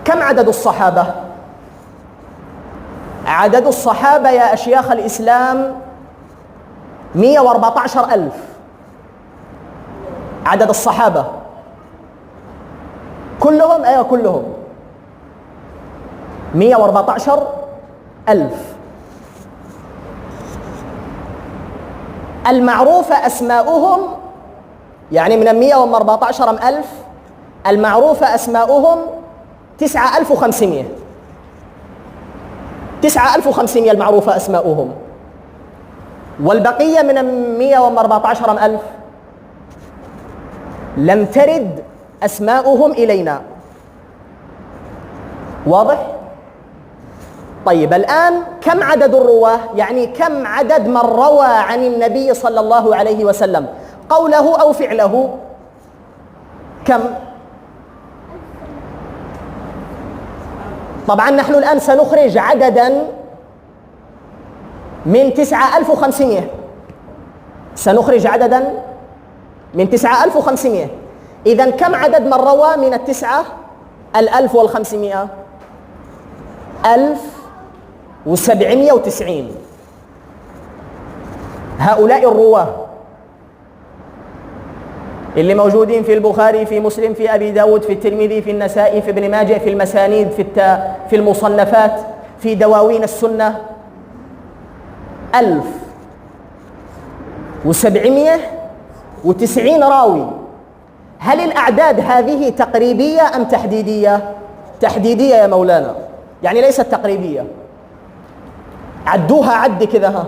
كم عدد الصحابة؟ عدد الصحابة يا أشياخ الإسلام 114,000. عدد الصحابة كلهم، أيوة كلهم 114,000. المعروف أسماؤهم، يعني من 114,000 المعروف أسماؤهم 9,500. 9,500 المعروفة أسماؤهم. والبقية من 114,000 لم ترد أسماؤهم إلينا. واضح؟ طيب الآن كم عدد الرواة؟ يعني كم عدد من روى عن النبي صلى الله عليه وسلم قوله أو فعله؟ كم؟ طبعا نحن الآن سنخرج عددا من 9,500. سنخرج عددا من 9,500. إذن كم عدد من روى من 9,500؟ 1,790. هؤلاء الرواه اللي موجودين في البخاري، في مسلم، في أبي داود، في الترمذي، في النسائي، في ابن ماجه، في المسانيد، في المصنفات، في دواوين السنة، 1,790 راوي. هل الأعداد هذه تقريبية أم تحديدية؟ تحديدية يا مولانا، يعني ليست تقريبية. عدوها عد كذا، ها